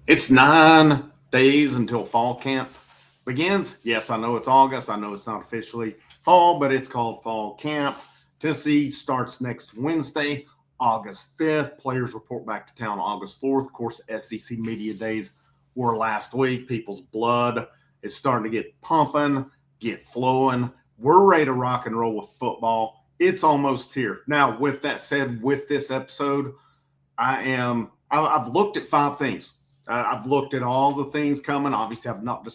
It's 9 days until fall camp begins. Yes, I know it's August. I know it's not officially fall, but it's called fall camp. Tennessee starts next Wednesday, August 5th. Players report back to town August 4th. Of course, SEC Media Days were last week. People's blood is starting to get pumping, get flowing. We're ready to rock and roll with football. It's almost here. Now, with that said, with this episode, I've looked at 5 things. I've looked at all the things coming. Obviously, I've not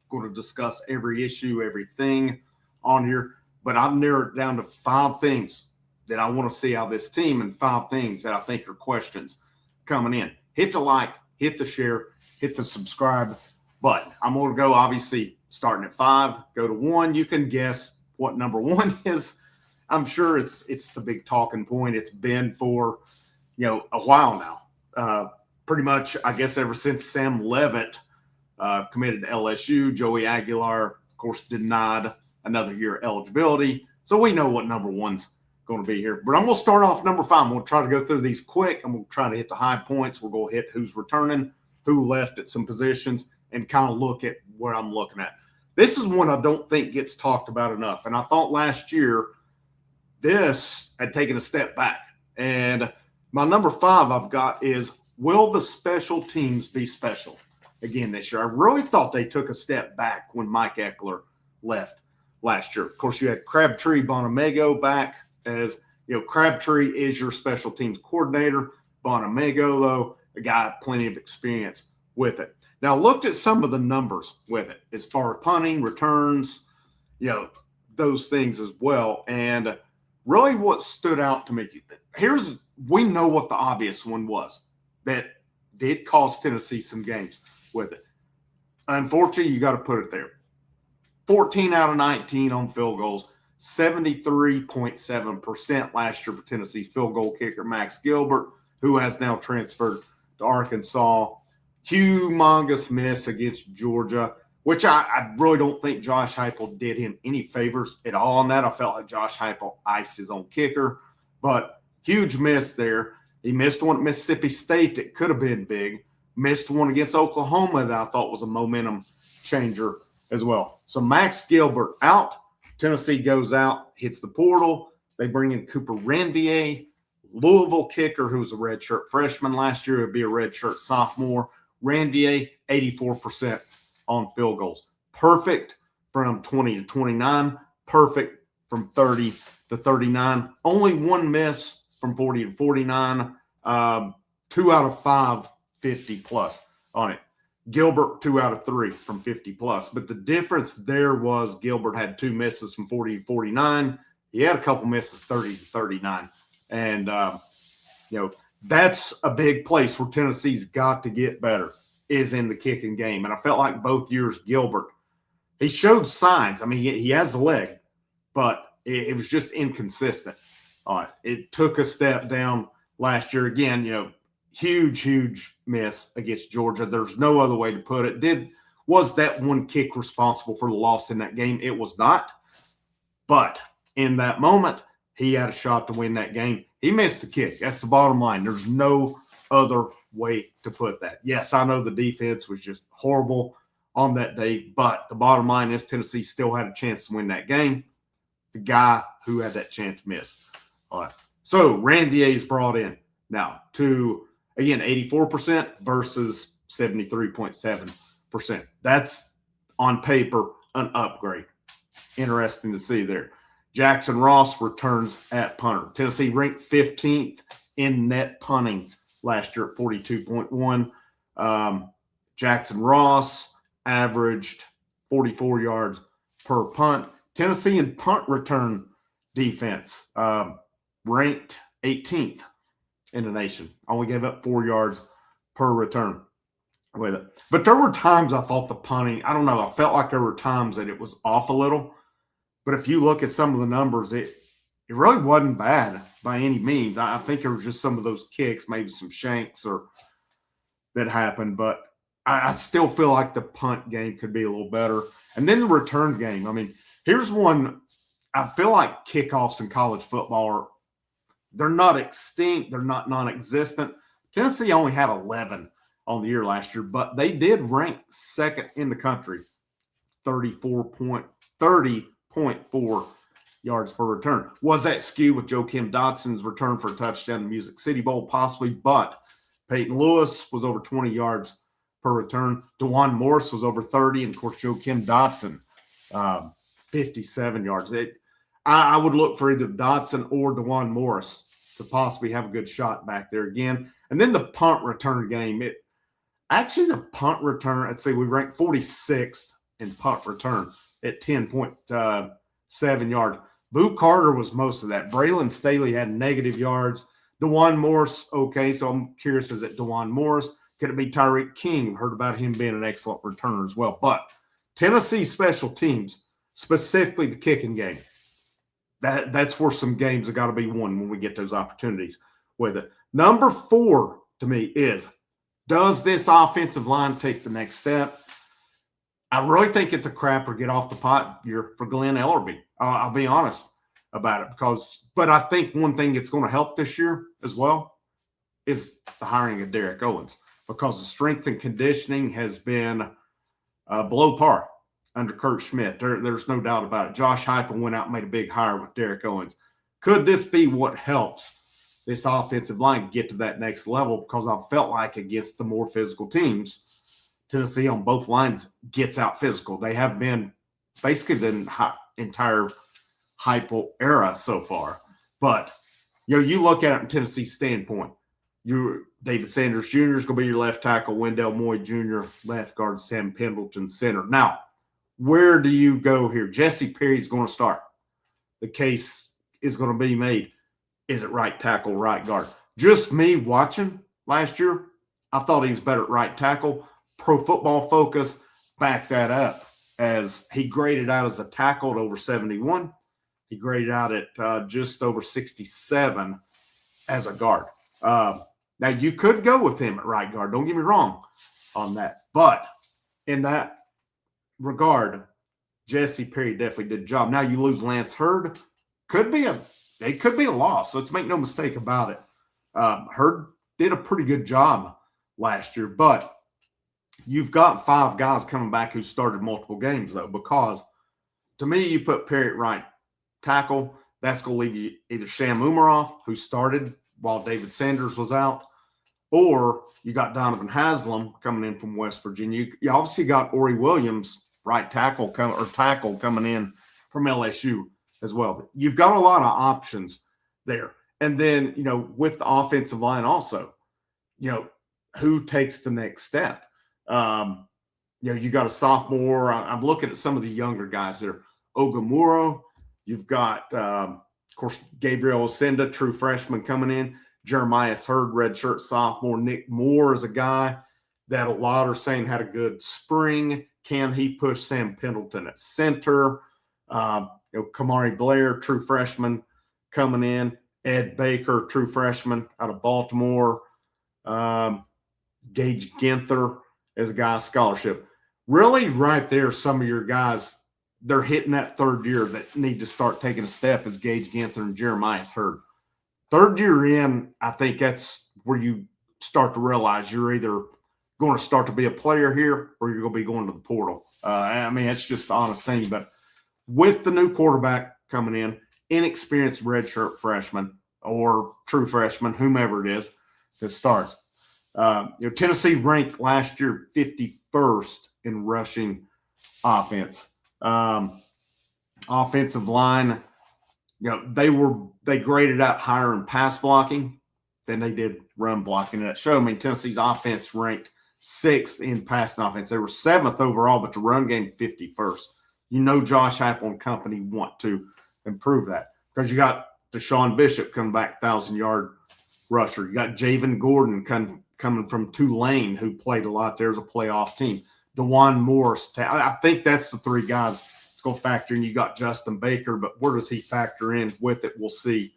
going to discuss every issue, everything on here, but I've narrowed it down to 5 things that I want to see out of this team and 5 things that I think are questions coming in. Hit the like, hit the share, hit the subscribe button. I'm going to go, obviously, starting at 5, go to 1. You can guess what number 1 is. I'm sure it's the big talking point. It's been for a while now. Pretty much, I guess, ever since Sam Levitt committed to LSU. Joey Aguilar, of course, denied another year eligibility. So we know what number 1's going to be here. But I'm going to start off number 5. I'm going to try to go through these quick. I'm going to try to hit the high points. We're going to hit who's returning, who left at some positions, and kind of look at where I'm looking at. This is one I don't think gets talked about enough. And I thought last year this had taken a step back. And my number 5 I've got is, will the special teams be special again this year? I really thought they took a step back when Mike Eckler left last year. Of course, you had Crabtree Bonamego back as, Crabtree is your special teams coordinator. Bonamego, though, a guy with plenty of experience with it. Now, looked at some of the numbers with it as far as punting, returns, those things as well. And really what stood out to me, we know what the obvious one was that did cost Tennessee some games with it. Unfortunately, you got to put it there. 14 out of 19 on field goals, 73.7% last year for Tennessee's field goal kicker, Max Gilbert, who has now transferred to Arkansas. Humongous miss against Georgia, which I really don't think Josh Heupel did him any favors at all on that. I felt like Josh Heupel iced his own kicker, but huge miss there. He missed one at Mississippi State that could have been big. Missed one against Oklahoma that I thought was a momentum changer as well. So Max Gilbert out. Tennessee goes out, hits the portal. They bring in Cooper Ranvier, Louisville kicker, who was a redshirt freshman last year. Would be a redshirt sophomore. Ranvier, 84% on field goals. Perfect from 20 to 29. Perfect from 30 to 39. Only one miss from 40 to 49. 2 out of 5, 50 plus on it. Gilbert, 2 out of 3 from 50 plus. But the difference there was Gilbert had 2 misses from 40 to 49. He had a couple misses 30 to 39. And, that's a big place where Tennessee's got to get better, is in the kicking game. And I felt like both years Gilbert, he showed signs. I mean, he has the leg, but it was just inconsistent. It took a step down last year. Again, huge miss against Georgia. There's no other way to put it. Was that one kick responsible for the loss in that game? It was not. But in that moment, he had a shot to win that game. He missed the kick. That's the bottom line. There's no other way to put that. Yes, I know the defense was just horrible on that day, but the bottom line is Tennessee still had a chance to win that game. The guy who had that chance missed. All right. So Ranvier is brought in now to, again, 84% versus 73.7%. That's on paper an upgrade. Interesting to see there. Jackson Ross returns at punter. Tennessee ranked 15th in net punting last year at 42.1. Jackson Ross averaged 44 yards per punt. Tennessee in punt return defense ranked 18th in the nation. Only gave up 4 yards per return with it. But there were times I thought the punting, I don't know, I felt like there were times that it was off a little. But if you look at some of the numbers, it really wasn't bad by any means. I think there was just some of those kicks, maybe some shanks that happened. But I still feel like the punt game could be a little better. And then the return game. I mean, here's one. I feel like kickoffs in college football they're not extinct. They're not non-existent. Tennessee only had 11 on the year last year, but they did rank second in the country, 30.4 yards per return. Was that skewed with Joakim Dotson's return for a touchdown in Music City Bowl? Possibly, but Peyton Lewis was over 20 yards per return. DeJuan Morris was over 30, and of course, Joakim Dotson, 57 yards. I would look for either Dotson or DeJuan Morris to possibly have a good shot back there again. And then the punt return game. The punt return, I'd say we ranked 46th in punt return at 10.7 yards. Boo Carter was most of that. Braylon Staley had negative yards. DeJuan Morris, okay, so I'm curious, is it DeJuan Morris? Could it be Tyreek King? I've heard about him being an excellent returner as well. But Tennessee special teams, specifically the kicking game, that's where some games have got to be won when we get those opportunities with it. Number 4 to me is, does this offensive line take the next step? I really think it's a crap or get off the pot year for Glenn Ellerby. I'll be honest about it but I think one thing that's going to help this year as well is the hiring of Derek Owens, because the strength and conditioning has been below par under Kurt Schmidt. There's no doubt about it. Josh Heupel went out and made a big hire with Derek Owens. Could this be what helps this offensive line get to that next level? Because I felt like against the more physical teams, Tennessee on both lines gets out physical. They have been basically the entire Heupel era so far. But, you look at it from Tennessee's standpoint. David Sanders Jr. is going to be your left tackle, Wendell Moy Jr., left guard, Sam Pendleton, center. Now, where do you go here? Jesse Perry's going to start. The case is going to be made. Is it right tackle, right guard? Just me watching last year, I thought he was better at right tackle. Pro Football Focus backed that up as he graded out as a tackle at over 71. He graded out at just over 67 as a guard. Now, you could go with him at right guard. Don't get me wrong on that. But in that regard, Jesse Perry definitely did a job. Now, you lose Lance Hurd. It could be a loss. Let's make no mistake about it. Hurd did a pretty good job last year, but you've got 5 guys coming back who started multiple games, though, because to me, you put Perry at right tackle, that's going to leave you either Sham Umaroff, who started while David Sanders was out, or you got Donovan Haslam coming in from West Virginia. You obviously got Ori Williams, right tackle coming in from LSU as well. You've got a lot of options there. And then, with the offensive line also, who takes the next step? You got a sophomore. I'm looking at some of the younger guys there. Ogamuro. You've got, of course, Gabriel Osenda, true freshman coming in. Jeremiah Hurd, redshirt sophomore. Nick Moore is a guy that a lot are saying had a good spring. Can he push Sam Pendleton at center? Kamari Blair, true freshman coming in. Ed Baker, true freshman out of Baltimore. Gage Ginther is a guy scholarship. Really, right there, some of your guys, they're hitting that third year that need to start taking a step is Gage Ginther and Jeremiah Hurd. Third year in, I think that's where you start to realize you're either going to start to be a player here or you're going to be going to the portal. It's just the honest thing. But with the new quarterback coming in, inexperienced redshirt freshman or true freshman, whomever it is that starts. Tennessee ranked last year 51st in rushing offense. Offensive line, they graded out higher in pass blocking than they did run blocking. And it showed Tennessee's offense ranked 6th in passing offense. They were 7th overall, but the run game 51st. Josh Heupel and company want to improve that because you got Deshaun Bishop coming back, 1,000-yard rusher. You got Javen Gordon coming from Tulane, who played a lot there as a playoff team. DeJuan Morris. I think that's the 3 guys that's going to factor in. You got Justin Baker, but where does he factor in with it? We'll see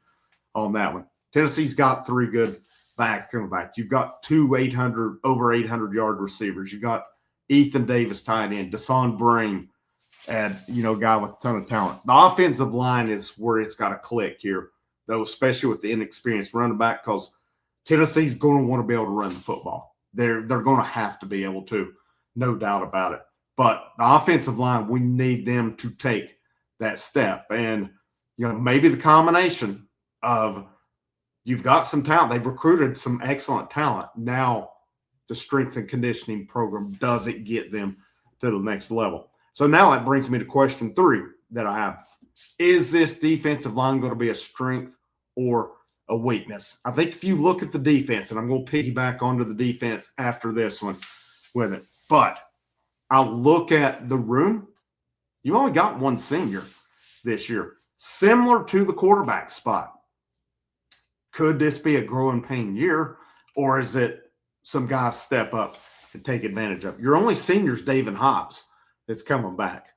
on that one. Tennessee's got 3 good backs coming back. You've got 2 over 800-yard receivers. You got Ethan Davis tied in, Deson Brain, and guy with a ton of talent. The offensive line is where it's got to click here, though, especially with the inexperienced running back, because Tennessee's going to want to be able to run the football. They're going to have to be able to, no doubt about it. But the offensive line, we need them to take that step. And, maybe the combination of you've got some talent. They've recruited some excellent talent. Now the strength and conditioning program, does it get them to the next level? So now that brings me to question 3 that I have. Is this defensive line going to be a strength or a weakness? I think if you look at the defense, and I'm going to piggyback onto the defense after this one with it, but I'll look at the room. You only got one senior this year, similar to the quarterback spot. Could this be a growing pain year, or is it some guys step up and take advantage of it? Your only senior is David Hobbs that's coming back.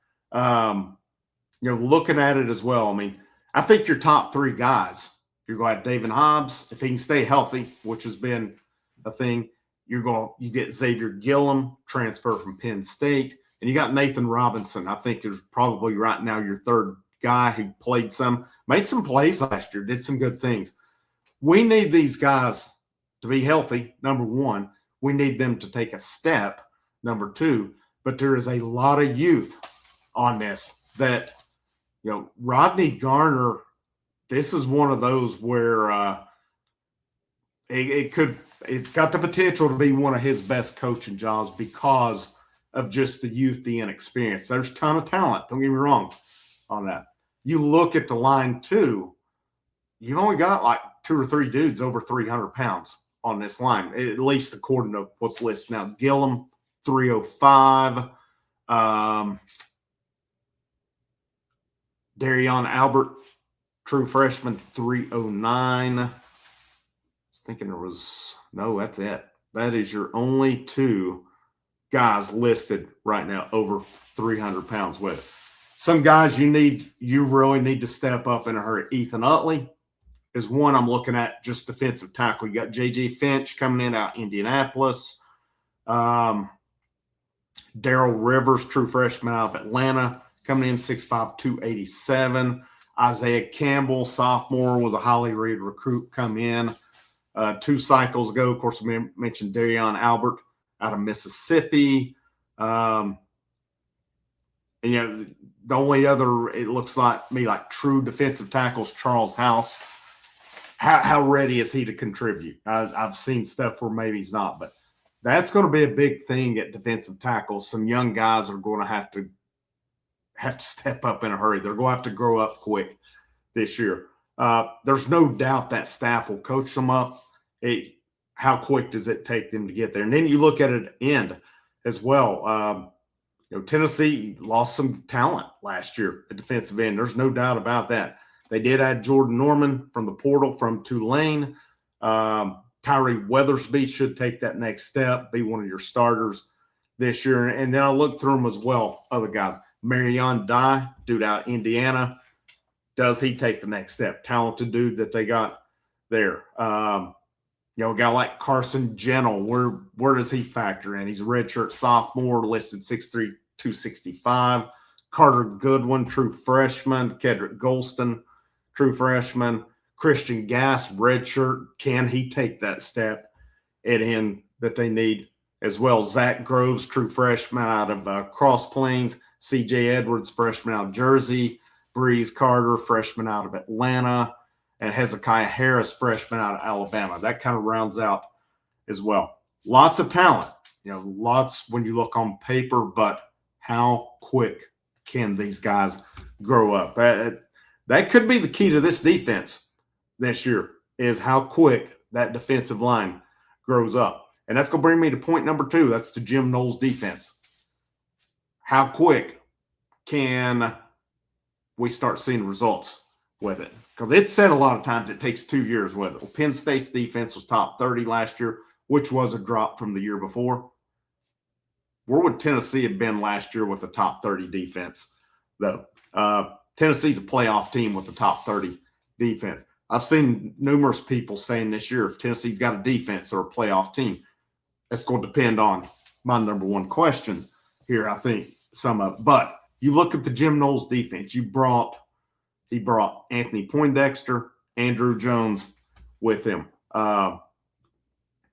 Looking at it as well, I mean, I think your top 3 guys, you're going to have David Hobbs, if he can stay healthy, which has been a thing. You get Xavier Gillum, transfer from Penn State, and you got Nathan Robinson. I think is probably right now your 3rd guy who made some plays last year, did some good things. We need these guys to be healthy, number 1. We need them to take a step, number 2. But there is a lot of youth on this that, Rodney Garner, this is one of those where it's got the potential to be one of his best coaching jobs because of just the youth, the inexperience. There's a ton of talent, don't get me wrong on that. You look at the line too, you've only got like 2 or 3 dudes over 300 pounds on this line, at least according to what's listed now. Gillum, 305. Darion Albert, true freshman, 309. I was thinking that's it. That is your only 2 guys listed right now over 300 pounds with it. Some guys you really need to step up in a hurry. Ethan Utley is one I'm looking at, just defensive tackle. You got J.J. Finch coming in out of Indianapolis. Daryl Rivers, true freshman out of Atlanta, coming in 6'5", 287. Isaiah Campbell, sophomore, was a highly rated recruit, come in 2 cycles ago. Of course, we mentioned Darion Albert out of Mississippi. And, the only other, it looks like true defensive tackles, Charles House. How ready is he to contribute? I've seen stuff where maybe he's not, but that's going to be a big thing at defensive tackles. Some young guys are going to have to step up in a hurry. They're going to have to grow up quick this year. There's no doubt that staff will coach them up. How quick does it take them to get there? And then you look at it end as well. Tennessee lost some talent last year at defensive end. There's no doubt about that. They did add Jordan Norman from the portal from Tulane. Tyree Weathersby should take that next step, be one of your starters this year. And then I look through them as well, other guys. Marion Dye, dude out of Indiana. Does he take the next step? Talented dude that they got there. A guy like Carson Gentle, where does he factor in? He's a redshirt sophomore, listed 6'3", 265. Carter Goodwin, true freshman. Kedrick Golston, true freshman. Christian Gass, redshirt. Can he take that step at end that they need as well? Zach Groves, true freshman out of Cross Plains. C.J. Edwards, freshman out of Jersey. Breeze Carter, freshman out of Atlanta. And Hezekiah Harris, freshman out of Alabama. That kind of rounds out as well. Lots of talent, lots when you look on paper, but how quick can these guys grow up? That could be the key to this defense this year, is how quick that defensive line grows up. And that's going to bring me to point number 2. That's the Jim Knowles defense. How quick can we start seeing results with it? Because it's said a lot of times it takes 2 years with it. Well, Penn State's defense was top 30 last year, which was a drop from the year before. Where would Tennessee have been last year with a top 30 defense, though? Tennessee's a playoff team with a top 30 defense. I've seen numerous people saying this year, if Tennessee's got a defense, they're a playoff team. That's going to depend on my number 1 question here, I think, some of it. But you look at the Jim Knowles defense. He brought Anthony Poindexter, Andrew Jones with him.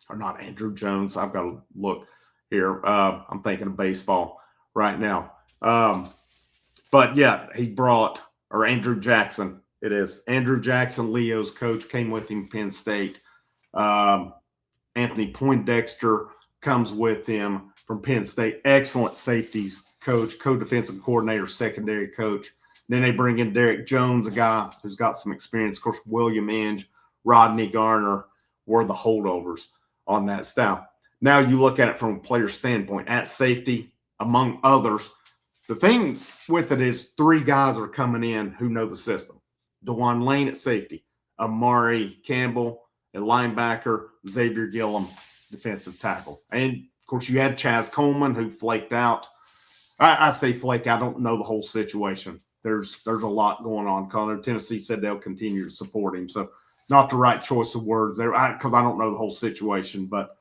or not Andrew Jones. I've got to look here. I'm thinking of baseball right now. But yeah, he brought, or Andrew Jackson, it is. Andrew Jackson, Leo's coach, came with him, Penn State. Anthony Poindexter comes with him from Penn State. Excellent safeties coach, co-defensive coordinator, secondary coach. Then they bring in Derek Jones, a guy who's got some experience. Of course, William Inge, Rodney Garner were the holdovers on that staff. Now you look at it from a player standpoint. At safety, among others, the thing with it is 3 guys are coming in who know the system. DeJuan Lane at safety, Amari Campbell at linebacker, Xavier Gillum, defensive tackle. And, of course, you had Chaz Coleman who flaked out. I say flake. I don't know the whole situation. There's a lot going on. Connor, Tennessee said they'll continue to support him. So not the right choice of words there because I don't know the whole situation. But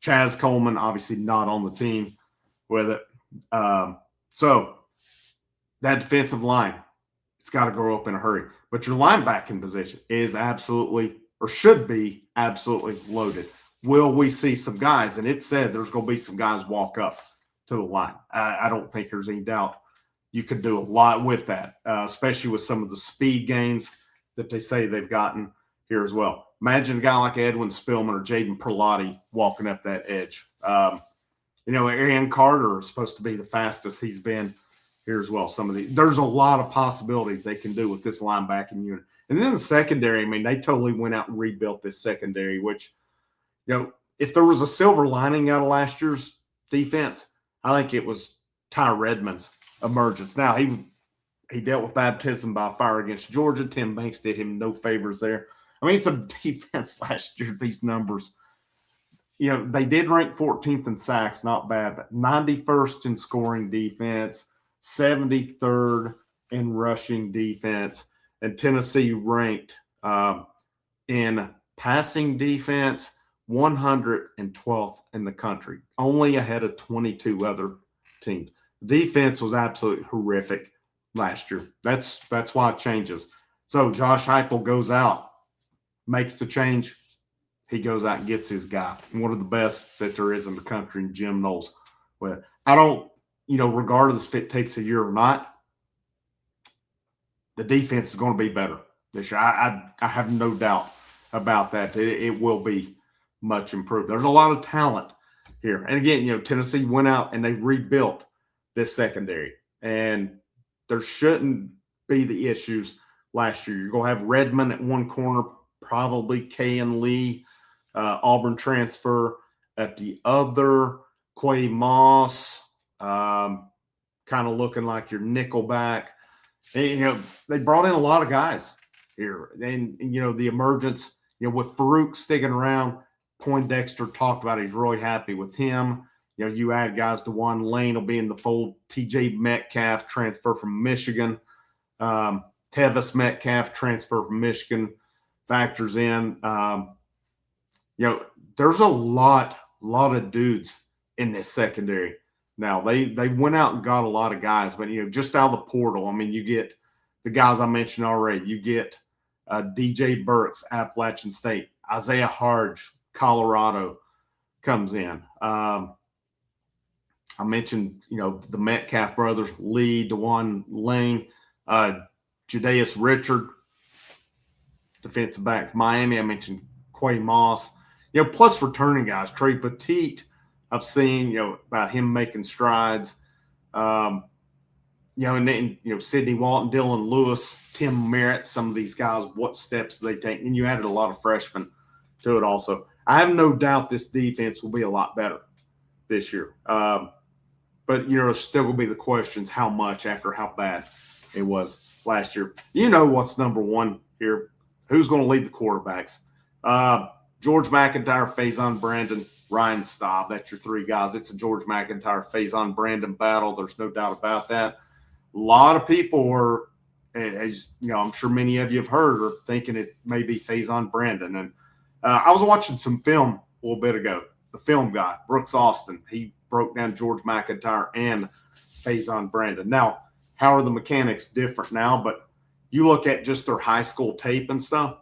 Chaz Coleman obviously not on the team with it. So that defensive line, it's got to grow up in a hurry. But your linebacking position is absolutely or should be absolutely loaded. Will we see some guys? And it said there's going to be some guys walk up to the line. I don't think there's any doubt you could do a lot with that, especially with some of the speed gains that they say they've gotten here as well. Imagine a guy like Edwin Spillman or Jaden Perlotti walking up that edge. Arian Carter is supposed to be the fastest he's been here as well. There's a lot of possibilities they can do with this linebacking unit. And then the secondary, I mean, they totally went out and rebuilt this secondary, which, if there was a silver lining out of last year's defense, I think it was Ty Redmond's emergence. Now, he dealt with baptism by fire against Georgia. Tim Banks did him no favors there. I mean, it's a defense last year, these numbers. They did rank 14th in sacks, not bad, but 91st in scoring defense, 73rd in rushing defense, and Tennessee ranked in passing defense 112th in the country, only ahead of 22 other teams. Defense was absolutely horrific last year. That's why it changes. So Josh Heupel goes out, makes the change. He goes out and gets his guy, one of the best that there is in the country, Jim Knowles. Well, I don't, regardless if it takes a year or not, the defense is going to be better this year. I have no doubt about that. It will be much improved. There's a lot of talent here. And again, Tennessee went out and they rebuilt this secondary. And there shouldn't be the issues last year. You're going to have Redmond at one corner, probably Kay and Lee, Auburn transfer at the other, Quay Moss, kind of looking like your nickelback. And, they brought in a lot of guys here. And the emergence, with Farouk sticking around, Poindexter talked about he's really happy with him. You add guys, DeJuan Lane will be in the fold. TJ Metcalf, transfer from Michigan. Tevis Metcalf, transfer from Michigan, factors in. There's a lot of dudes in this secondary. Now, they went out and got a lot of guys, but, just out of the portal, I mean, you get the guys I mentioned already. You get DJ Burks, Appalachian State. Isaiah Harge, Colorado, comes in. I mentioned, the Metcalf brothers, Lee, DeJuan Lane, Jadaeus Richard, defensive back from Miami. I mentioned Quay Moss. Plus returning guys. Trey Petite, I've seen, about him making strides. And then, Sidney Walton, Dylan Lewis, Tim Merritt, some of these guys, what steps they take. And you added a lot of freshmen to it also. I have no doubt this defense will be a lot better this year. But, still going to be the questions, how much after how bad it was last year. What's number one here. Who's going to lead the quarterbacks? George McIntyre, Faison Brandon, Ryan Staub. That's your 3 guys. It's a George McIntyre, Faison Brandon battle. There's no doubt about that. A lot of people were, as I'm sure many of you have heard, are thinking it may be Faison Brandon. And I was watching some film a little bit ago. The film guy, Brooks Austin, he broke down George McIntyre and Faison Brandon. Now, how are the mechanics different now? But you look at just their high school tape and stuff,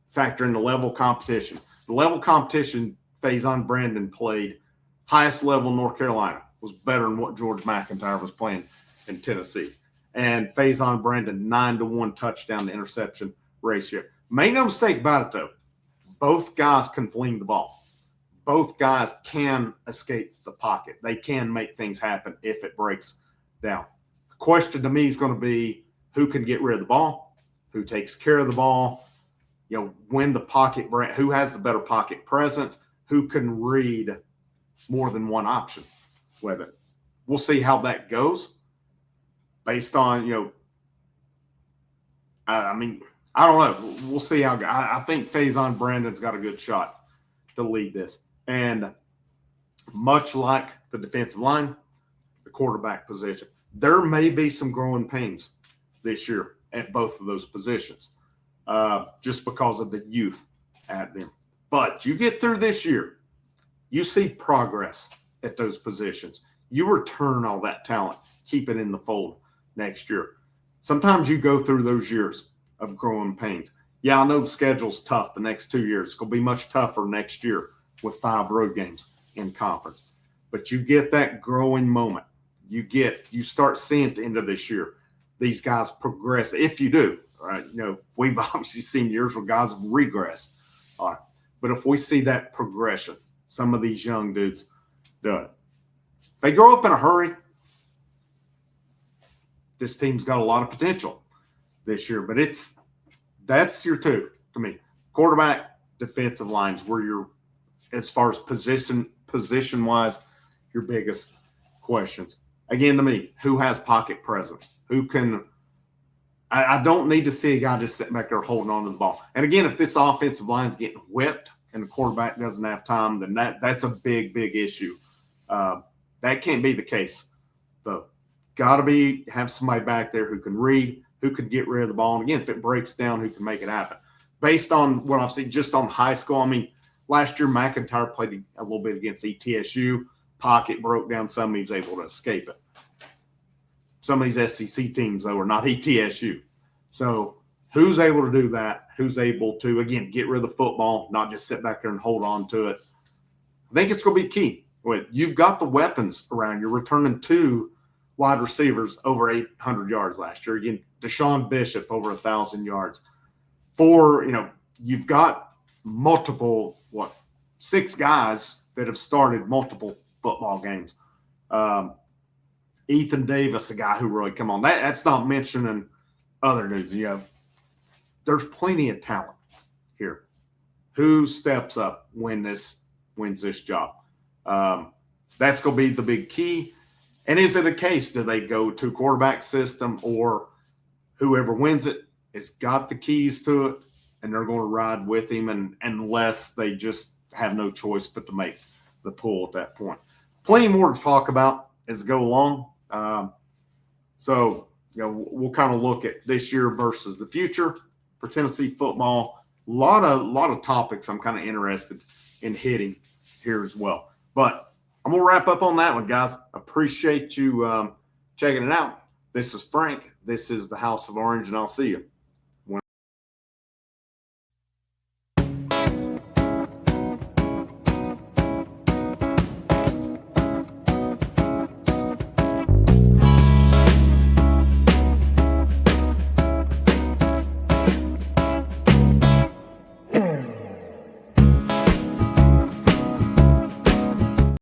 factor in the level competition. The level competition Faison Brandon played highest level in North Carolina, was better than what George McIntyre was playing in Tennessee. And Faison Brandon, 9-to-1 touchdown to interception ratio. Make no mistake about it, though. Both guys can fling the ball. Both guys can escape the pocket. They can make things happen if it breaks down. The question to me is going to be who can get rid of the ball, who takes care of the ball, when the pocket who has the better pocket presence, who can read more than one option with it. We'll see how that goes based on, I don't know. We'll see how. I think Faison Brandon's got a good shot to lead this. And much like the defensive line, the quarterback position, there may be some growing pains this year at both of those positions just because of the youth at them. But you get through this year, you see progress at those positions. You return all that talent, keep it in the fold next year. Sometimes you go through those years of growing pains. Yeah, I know the schedule's tough the next 2 years. It's going to be much tougher next year with 5 road games in conference. But you get that growing moment. You start seeing at the end of this year, these guys progress. If you do, right? We've obviously seen years where guys have regressed. All right. But if we see that progression, some of these young dudes do it. If they grow up in a hurry, this team's got a lot of potential this year. But that's your two to me. Quarterback, defensive lines, where you're, as far as position-wise, your biggest questions. Again, to me, who has pocket presence? Who can – I don't need to see a guy just sitting back there holding on to the ball. And, again, if this offensive line's getting whipped and the quarterback doesn't have time, then that's a big, big issue. That can't be the case, though. Got to have somebody back there who can read, who can get rid of the ball. And, again, if it breaks down, who can make it happen. Based on what I've seen just on high school, last year McIntyre played a little bit against ETSU. Pocket broke down some. He was able to escape it. Some of these SEC teams, though, are not ETSU. So who's able to do that? Who's able to, again, get rid of the football, not just sit back there and hold on to it? I think it's going to be key. You've got the weapons around. You're returning 2 wide receivers over 800 yards last year. Again, Deshaun Bishop over 1,000 yards. 4, you've got multiple, 6 guys that have started multiple football games. Ethan Davis, a guy who really come on. That's not mentioning other dudes. There's plenty of talent here. Who steps up wins this job? That's going to be the big key. And is it a case? Do they go to quarterback system, or whoever wins it has got the keys to it and they're going to ride with him, unless they just have no choice but to make the pull at that point? Plenty more to talk about as we go along. We'll kind of look at this year versus the future for Tennessee football. A lot of topics I'm kind of interested in hitting here as well. But I'm going to wrap up on that one, guys. Appreciate you checking it out. This is Frank. This is the House of Orange, and I'll see you